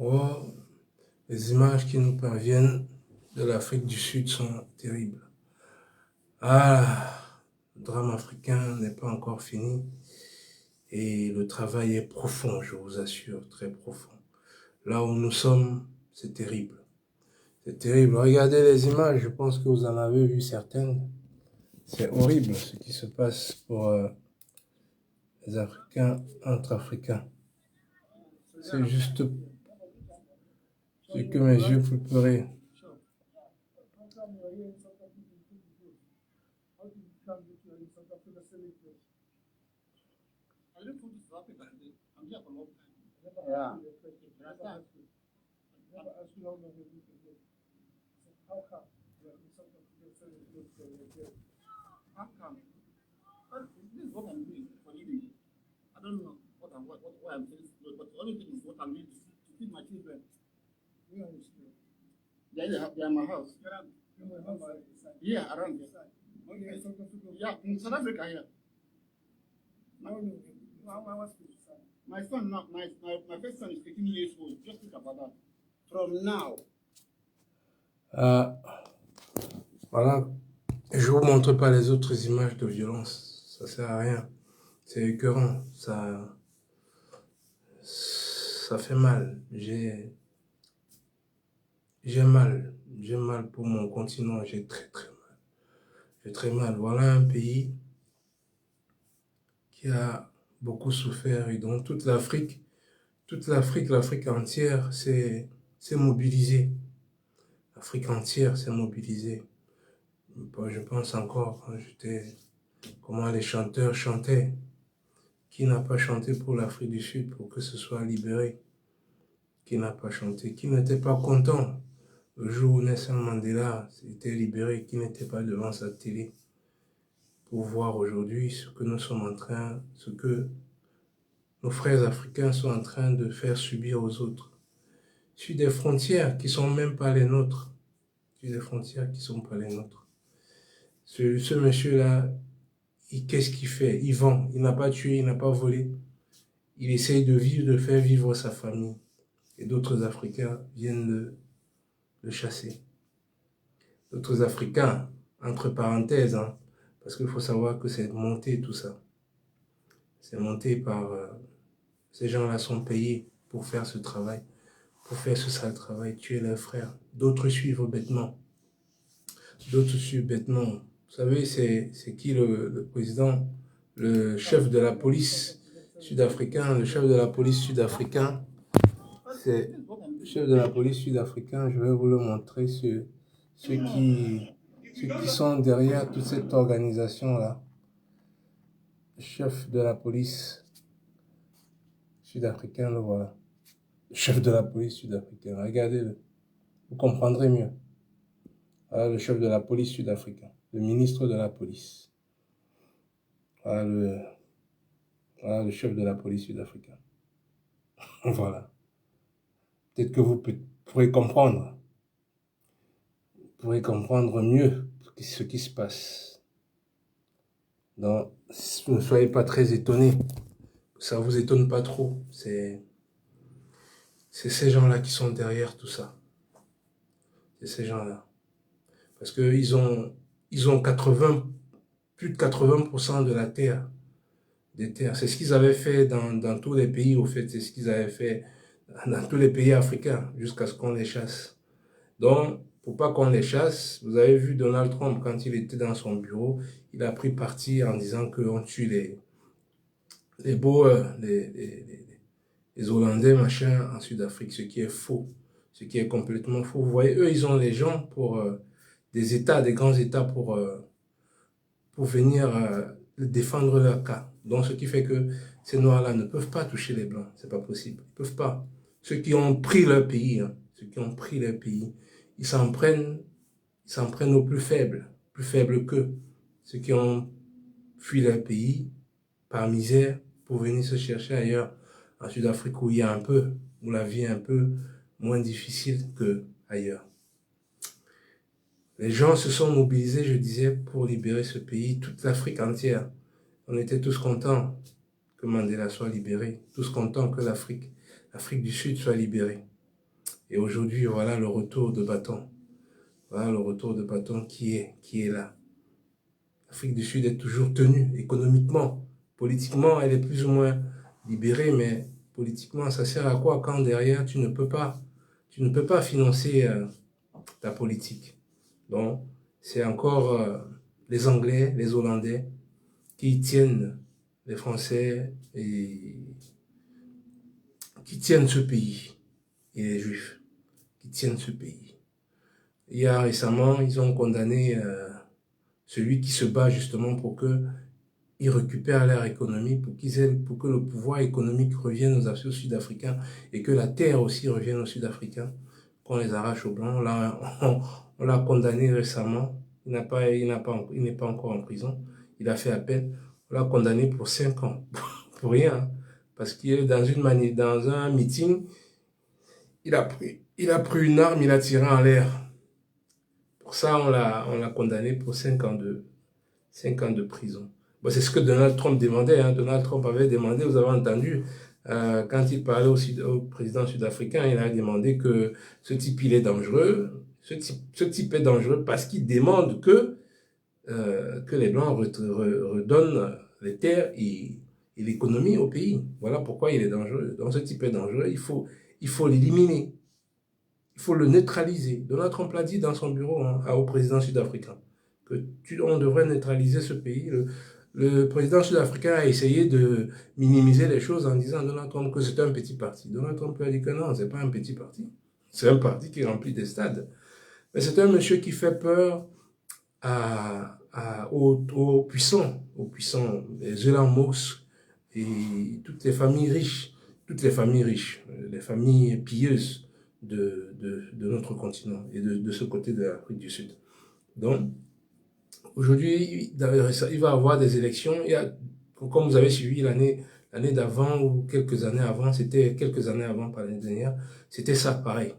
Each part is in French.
Oh, les images qui nous parviennent de l'Afrique du Sud sont terribles. Ah, le drame africain n'est pas encore fini et le travail est profond, je vous assure, très profond. Là où nous sommes, c'est terrible. C'est terrible. Regardez les images, je pense que vous en avez vu certaines. C'est horrible ce qui se passe pour les Africains entre Africains. C'est juste ce que mes yeux peuvent pleurer. Yeah. How come? This is what I'm doing for living. I don't know what I'm doing, but the only thing is what I'm doing to feed my children. Where are you still? They are in my house. Yeah, around here. Yeah, in South Africa here. My son now, my first son is 13 years old. Just think about that. From now. Voilà. Je vous montre pas les autres images de violence. Ça sert à rien. C'est écœurant. Ça fait mal. J'ai mal. J'ai mal pour mon continent. J'ai très mal. J'ai très mal. Voilà un pays qui a beaucoup souffert et dont toute l'Afrique, l'Afrique entière s'est mobilisée. L'Afrique entière s'est mobilisée. Je pense encore quand comment les chanteurs chantaient. Qui n'a pas chanté pour l'Afrique du Sud pour que ce soit libéré? Qui n'a pas chanté? Qui n'était pas content le jour où Nelson Mandela était libéré? Qui n'était pas devant sa télé pour voir aujourd'hui ce que nous sommes en train, ce que nos frères africains sont en train de faire subir aux autres? Sur des frontières qui sont même pas les nôtres. Sur des frontières qui sont pas les nôtres. Ce monsieur-là, qu'est-ce qu'il fait? Il vend. Il n'a pas tué, il n'a pas volé. Il essaye de vivre, de faire vivre sa famille. Et d'autres Africains viennent le chasser. D'autres Africains, entre parenthèses, hein, parce qu'il faut savoir que c'est monté tout ça. C'est monté par... ces gens-là sont payés pour faire ce travail, pour faire ce sale travail, tuer leurs frères. D'autres suivent bêtement. D'autres suivent bêtement. Vous savez, c'est qui le président, le chef de la police sud-africain, le chef de la police sud-africain, c'est le chef de la police sud-africain, je vais vous le montrer, ceux qui sont derrière toute cette organisation-là. Le chef de la police sud-africain, le voilà. Le chef de la police sud-africain, regardez-le, vous comprendrez mieux. Voilà le chef de la police sud-africain, le ministre de la police. Voilà le chef de la police sud-africain. Voilà. Peut-être que vous pourrez comprendre. Vous pourrez comprendre mieux ce qui se passe. Donc, ne soyez pas très étonnés. Ça vous étonne pas trop. C'est ces gens-là qui sont derrière tout ça. C'est ces gens-là. Parce que ils ont plus de 80% de la terre. Des terres. C'est ce qu'ils avaient fait dans tous les pays, au fait. C'est ce qu'ils avaient fait dans tous les pays africains, jusqu'à ce qu'on les chasse. Donc, pour pas qu'on les chasse, vous avez vu Donald Trump, quand il était dans son bureau, il a pris parti en disant qu'on tue les Boers, les Hollandais, machin, en Sud-Afrique, ce qui est faux. Ce qui est complètement faux. Vous voyez, eux, ils ont les gens pour des États, des grands États pour venir défendre leur cas. Donc, ce qui fait que ces Noirs-là ne peuvent pas toucher les Blancs. C'est pas possible. Ils peuvent pas. Ceux qui ont pris leur pays, hein, ceux qui ont pris leur pays, ils s'en prennent aux plus faibles qu'eux. Ceux qui ont fui leur pays par misère pour venir se chercher ailleurs, en Sud-Afrique où il y a où la vie est un peu moins difficile qu'ailleurs. Les gens se sont mobilisés, je disais, pour libérer ce pays, toute l'Afrique entière. On était tous contents que Mandela soit libéré, tous contents que l'Afrique du Sud soit libérée. Et aujourd'hui, voilà le retour de bâton. Voilà le retour de bâton qui est là. L'Afrique du Sud est toujours tenue économiquement. Politiquement, elle est plus ou moins libérée, mais politiquement, ça sert à quoi quand derrière, tu ne peux pas financer ta politique. Donc, c'est encore les Anglais, les Hollandais qui tiennent les Français et qui tiennent ce pays. Et les Juifs qui tiennent ce pays. Il y a récemment, ils ont condamné celui qui se bat justement pour qu'ils récupèrent leur économie, pour que le pouvoir économique revienne aux Sud-Africains et que la terre aussi revienne aux Sud-Africains, qu'on les arrache aux Blancs. Là, on l'a condamné récemment. Il n'est pas encore en prison. Il a fait appel. On l'a condamné pour 5 ans. Pour rien. Hein. Parce qu'il est dans un meeting, il a pris une arme, il a tiré en l'air. Pour ça, on l'a condamné pour 5 ans de prison. Bon, c'est ce que Donald Trump demandait. Hein. Donald Trump avait demandé, vous avez entendu, quand il parlait au président sud-africain, il a demandé que ce type, il est dangereux. Ce type est dangereux parce qu'il demande que les Blancs redonnent les terres et l'économie au pays. Voilà pourquoi il est dangereux. Donc ce type est dangereux, il faut l'éliminer. Il faut le neutraliser. Donald Trump l'a dit dans son bureau au président sud-africain, on devrait neutraliser ce pays. Le président sud-africain a essayé de minimiser les choses en disant à Donald Trump que c'est un petit parti. Donald Trump lui a dit que non, c'est pas un petit parti. C'est un parti qui remplit des stades. Mais c'est un monsieur qui fait peur aux puissants, les Elon Musk et toutes les familles riches, les familles pilleuses de notre continent et de ce côté de l'Afrique du Sud. Donc, aujourd'hui, il va y avoir des élections. Comme vous avez suivi l'année d'avant ou quelques années avant, pas l'année dernière, c'était ça pareil.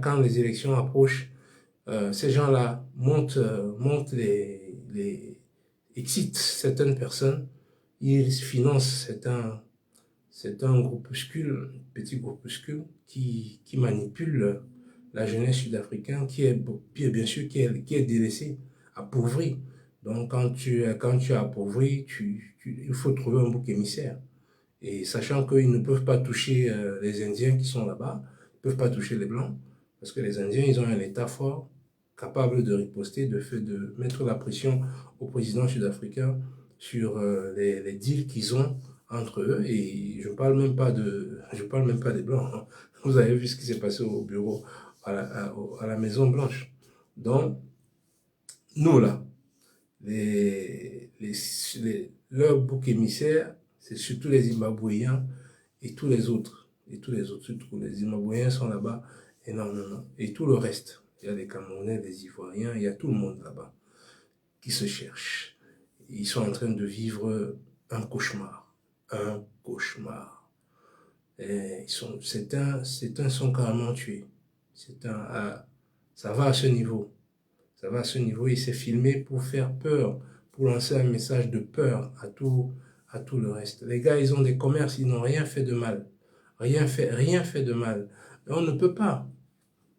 Quand les élections approchent, ces gens-là excitent certaines personnes, ils financent un groupuscule, petit groupuscule, qui manipule la jeunesse sud-africaine, qui est bien sûr qui est délaissée, appauvrie. Donc quand tu es appauvri, il faut trouver un bouc émissaire. Et sachant qu'ils ne peuvent pas toucher les Indiens qui sont là-bas, ils ne peuvent pas toucher les Blancs, parce que les Indiens, ils ont un État fort, capable de riposter, de mettre la pression au président sud-africain sur les deals qu'ils ont entre eux. Et je parle même pas des Blancs. Hein. Vous avez vu ce qui s'est passé au bureau, à la Maison Blanche. Donc, nous là, leurs boucs émissaires, c'est surtout les Zimbabwéens et tous les autres. Surtout les Zimbabwéens sont là-bas énormément. Et tout le reste, il y a les Camerounais, les Ivoiriens, il y a tout le monde là-bas qui se cherche. Ils sont en train de vivre un cauchemar. Un cauchemar. Certains sont carrément tués. Ça va à ce niveau. Ça va à ce niveau. Il s'est filmé pour faire peur, pour lancer un message de peur à tout le reste. Les gars, ils ont des commerces, ils n'ont rien fait de mal. Rien fait de mal. Mais on ne peut pas.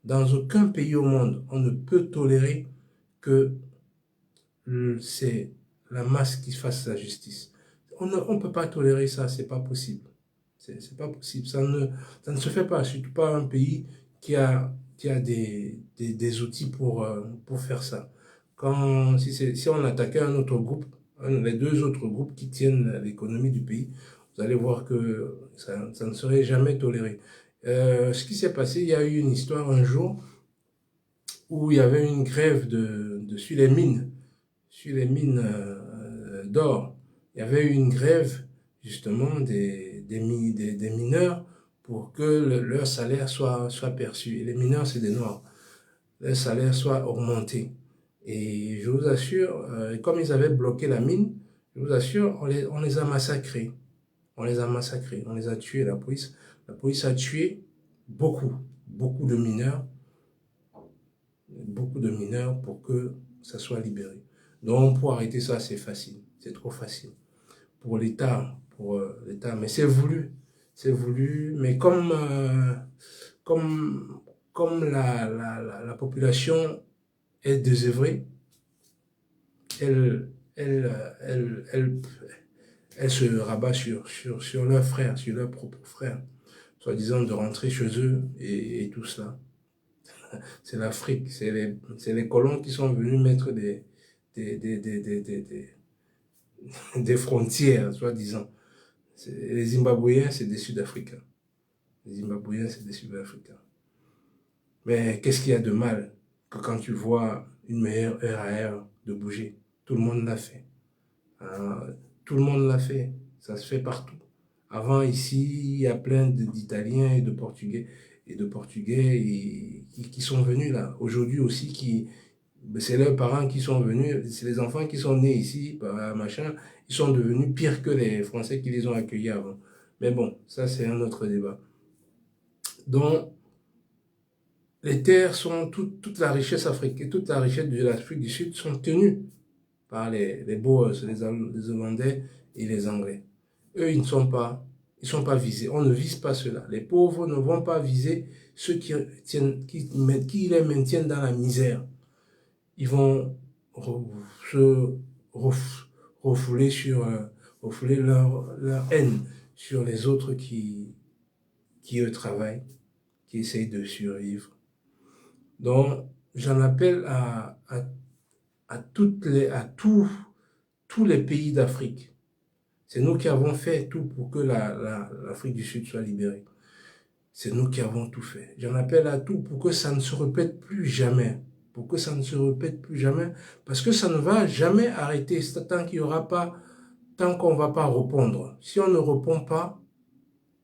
Dans aucun pays au monde, on ne peut tolérer que c'est la masse qui fasse la justice. On ne peut pas tolérer ça, c'est pas possible. C'est pas possible. Ça ne se fait pas, surtout pas un pays qui a des outils pour faire ça. Si on attaquait un autre groupe, les deux autres groupes qui tiennent l'économie du pays, vous allez voir que ça ne serait jamais toléré. Ce qui s'est passé, il y a eu une histoire un jour où il y avait une grève sur les mines d'or. Il y avait eu une grève justement des mineurs pour que leur salaire soit perçu. Et les mineurs, c'est des Noirs. Leur salaire soit augmenté. Et je vous assure, comme ils avaient bloqué la mine, je vous assure, on les a massacrés. On les a tués, la police a tué beaucoup de mineurs. Pour que ça soit libéré. Donc, pour arrêter ça, c'est facile. C'est trop facile. Pour l'État, mais c'est voulu. Mais comme comme la population est désœuvrée, elle, elle, elle, elle, elle se rabat sur leurs frères, sur leurs propres frères, soi-disant de rentrer chez eux et tout cela. C'est l'Afrique, c'est les colons qui sont venus mettre des, des, des, des, des, des, des frontières, soi-disant. Les Zimbabwéens, c'est des Sud-Africains. Les Zimbabwéens, c'est des Sud-Africains. Mais qu'est-ce qu'il y a de mal que quand tu vois une meilleure heure à heure de bouger? Tout le monde l'a fait. Tout le monde l'a fait. Ça se fait partout. Avant, ici, il y a plein d'Italiens et de Portugais qui sont venus là. Aujourd'hui aussi, c'est leurs parents qui sont venus, c'est les enfants qui sont nés ici, machin, ils sont devenus pires que les Français qui les ont accueillis avant. Mais bon, ça c'est un autre débat. Donc, les terres sont, toute la richesse africaine, toute la richesse de l'Afrique du Sud sont tenues par les Boers, les Hollandais et les Anglais. Eux, ils ne sont pas, visés. On ne vise pas cela. Les pauvres ne vont pas viser ceux qui les maintiennent dans la misère. Ils vont se refouler leur haine sur les autres qui eux travaillent, qui essayent de survivre. Donc, j'en appelle à tous les pays d'Afrique. C'est nous qui avons fait tout pour que l'Afrique du Sud soit libérée. C'est nous qui avons tout fait. J'en appelle à tout pour que ça ne se répète plus jamais. Pour que ça ne se répète plus jamais. Parce que ça ne va jamais arrêter tant qu'il y aura pas, tant qu'on ne va pas répondre. Si on ne répond pas,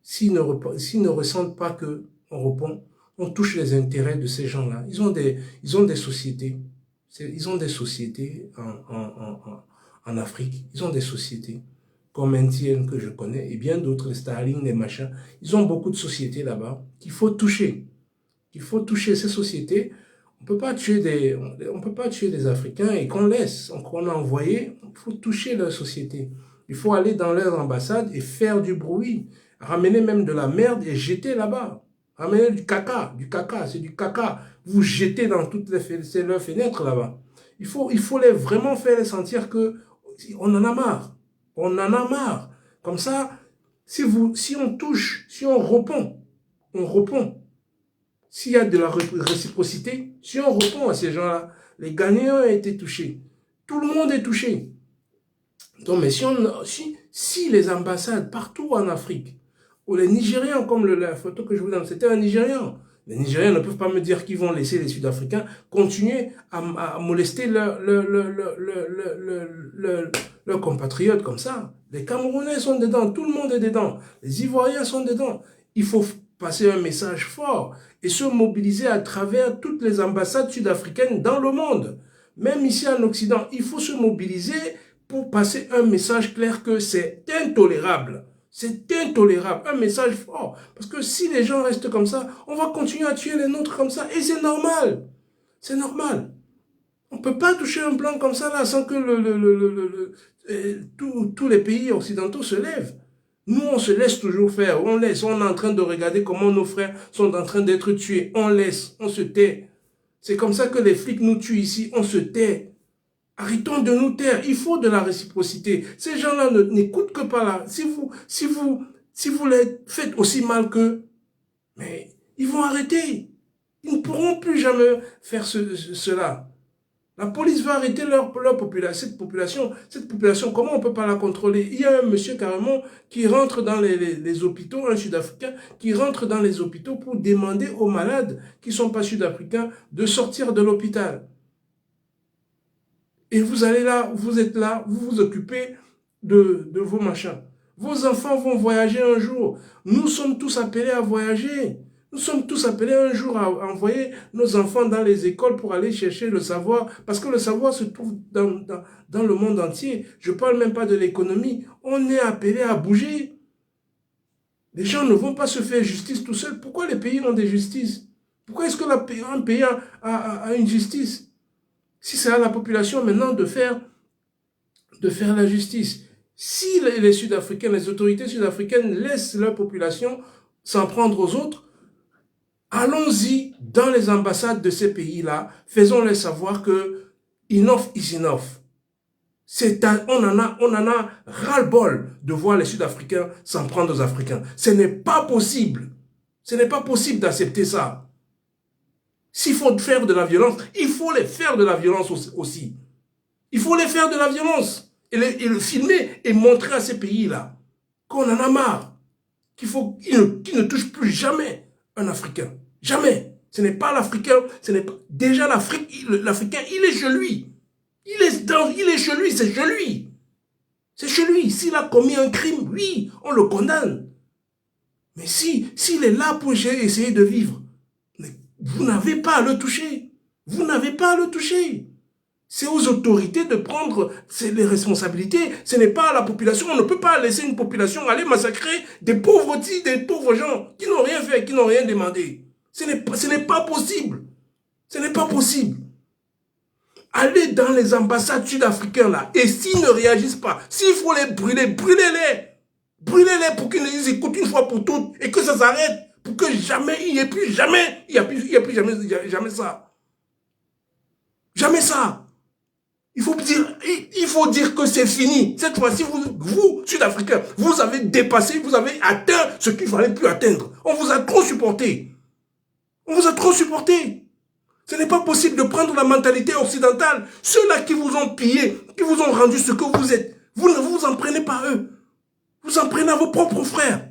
s'ils ne ressentent pas que on répond, on touche les intérêts de ces gens-là. Ils ont des sociétés. Ils ont des sociétés en Afrique. Ils ont des sociétés comme NTN que je connais et bien d'autres, les Starlink, les machins. Ils ont beaucoup de sociétés là-bas qu'il faut toucher. Il faut toucher ces sociétés. On peut pas tuer des Africains et qu'on laisse, qu'on a envoyé. Il faut toucher leurs sociétés. Il faut aller dans leurs ambassades et faire du bruit. Ramener même de la merde et jeter là-bas. Ramener du caca, c'est du caca. Vous jetez dans toutes leurs fenêtres là-bas. Il faut vraiment faire sentir que on en a marre. On en a marre. Comme ça, si on touche, si on répond, on répond. S'il y a de la réciprocité, si on répond à ces gens-là, les gagnants ont été touchés. Tout le monde est touché. Donc, mais si les ambassades partout en Afrique, ou les Nigérians, comme la photo que je vous donne, c'était un Nigérian. Les Nigériens ne peuvent pas me dire qu'ils vont laisser les Sud-Africains continuer à molester leurs compatriotes comme ça. Les Camerounais sont dedans, tout le monde est dedans. Les Ivoiriens sont dedans. Il faut passer un message fort et se mobiliser à travers toutes les ambassades sud-africaines dans le monde. Même ici en Occident, il faut se mobiliser pour passer un message clair que c'est intolérable. C'est intolérable, un message fort. Parce que si les gens restent comme ça, on va continuer à tuer les nôtres comme ça. Et c'est normal. C'est normal. On ne peut pas toucher un blanc comme ça là sans que tous les pays occidentaux se lèvent. Nous, on se laisse toujours faire. On laisse. On est en train de regarder comment nos frères sont en train d'être tués. On laisse. On se tait. C'est comme ça que les flics nous tuent ici. On se tait. Arrêtons de nous taire. Il faut de la réciprocité. Ces gens-là n'écoutent que pas là. Si vous les faites aussi mal qu'eux, mais ils vont arrêter. Ils ne pourront plus jamais faire cela. La police va arrêter cette population. Cette population, comment on ne peut pas la contrôler? Il y a un monsieur carrément qui rentre dans les hôpitaux, un Sud-Africain, qui rentre dans les hôpitaux pour demander aux malades qui ne sont pas Sud-Africains de sortir de l'hôpital. Et vous allez là, vous êtes là, vous vous occupez de vos machins. Vos enfants vont voyager un jour. Nous sommes tous appelés à voyager. Nous sommes tous appelés un jour à envoyer nos enfants dans les écoles pour aller chercher le savoir, parce que le savoir se trouve dans le monde entier. Je ne parle même pas de l'économie. On est appelé à bouger. Les gens ne vont pas se faire justice tout seuls. Pourquoi les pays ont des justices? Pourquoi est-ce qu'un pays a une justice? Si c'est à la population maintenant de faire la justice. Si les Sud-Africains, les autorités sud-africaines laissent leur population s'en prendre aux autres, Allons-y dans les ambassades de ces pays-là, faisons-les savoir que enough is enough. On en a ras-le-bol de voir les Sud-Africains s'en prendre aux Africains. Ce n'est pas possible. Ce n'est pas possible d'accepter ça. S'il faut faire de la violence, il faut les faire de la violence aussi. Il faut les faire de la violence. Et le filmer et montrer à ces pays-là qu'on en a marre. Qu'ils ne touchent plus jamais un Africain. Jamais. Ce n'est pas l'Africain. Déjà l'Africain, il est chez lui. Il est chez lui, c'est chez lui. C'est chez lui. S'il a commis un crime, oui, on le condamne. Mais s'il est là pour essayer de vivre, vous n'avez pas à le toucher. Vous n'avez pas à le toucher. C'est aux autorités de prendre les responsabilités. Ce n'est pas à la population. On ne peut pas laisser une population aller massacrer des pauvres gens qui n'ont rien fait, qui n'ont rien demandé. Ce n'est pas possible. Ce n'est pas possible. Allez dans les ambassades sud-africaines là. Et s'ils ne réagissent pas, s'il faut les brûler, brûlez-les. Brûlez-les pour qu'ils écoutent une fois pour toutes et que ça s'arrête. Pour que jamais, il n'y ait plus jamais, il n'y a plus jamais ça. Jamais ça. Il faut dire que c'est fini. Cette fois-ci, vous, Sud-Africains, vous avez dépassé, vous avez atteint ce qu'il ne fallait plus atteindre. On vous a trop supporté. On vous a trop supporté. Ce n'est pas possible de prendre la mentalité occidentale. Ceux-là qui vous ont pillé, qui vous ont rendu ce que vous êtes, vous ne vous en prenez pas à eux. Vous en prenez à vos propres frères.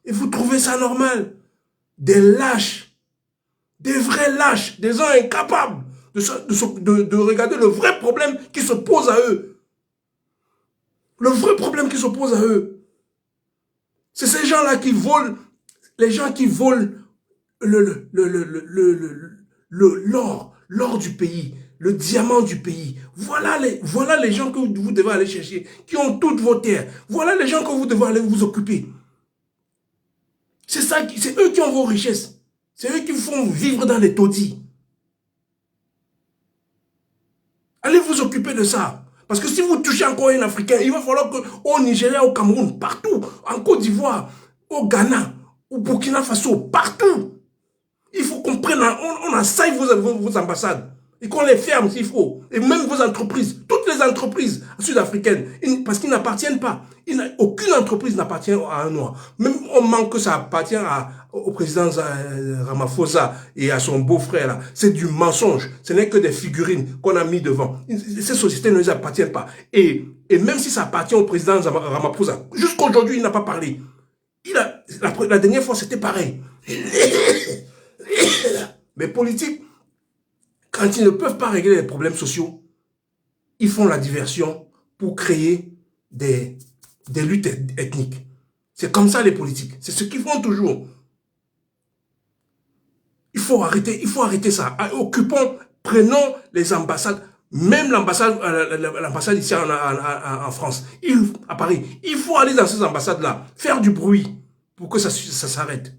Et vous trouvez ça normal. Des lâches. Des vrais lâches. Des gens incapables de regarder le vrai problème qui se pose à eux. Le vrai problème qui se pose à eux. C'est ces gens-là qui volent, les gens qui volent l'or du pays, le diamant du pays. Voilà les gens que vous devez aller chercher, qui ont toutes vos terres. Voilà les gens que vous devez aller vous occuper. C'est eux qui ont vos richesses. C'est eux qui vous font vivre dans les taudis. Allez vous occuper de ça. Parce que si vous touchez encore un Africain, il va falloir qu'au Nigeria, au Cameroun, partout, en Côte d'Ivoire, au Ghana, au Burkina Faso, partout, il faut qu'on prenne, on assaille vos ambassades. Et qu'on les ferme s'il faut. Et même vos entreprises, toutes les entreprises sud-africaines, parce qu'ils n'appartiennent pas. Aucune entreprise n'appartient à un Noir. Même on manque que ça appartient au président Ramaphosa et à son beau-frère. C'est du mensonge. Ce n'est que des figurines qu'on a mis devant. Ces sociétés ne les appartiennent pas. Et même si ça appartient au président Ramaphosa, jusqu'aujourd'hui, il n'a pas parlé. La dernière fois, c'était pareil. Les politiques, quand ils ne peuvent pas régler les problèmes sociaux, ils font la diversion pour créer des luttes ethniques. C'est comme ça les politiques. C'est ce qu'ils font toujours. Il faut arrêter ça. Prenons les ambassades, même l'ambassade ici en France, à Paris. Il faut aller dans ces ambassades-là, faire du bruit pour que ça s'arrête.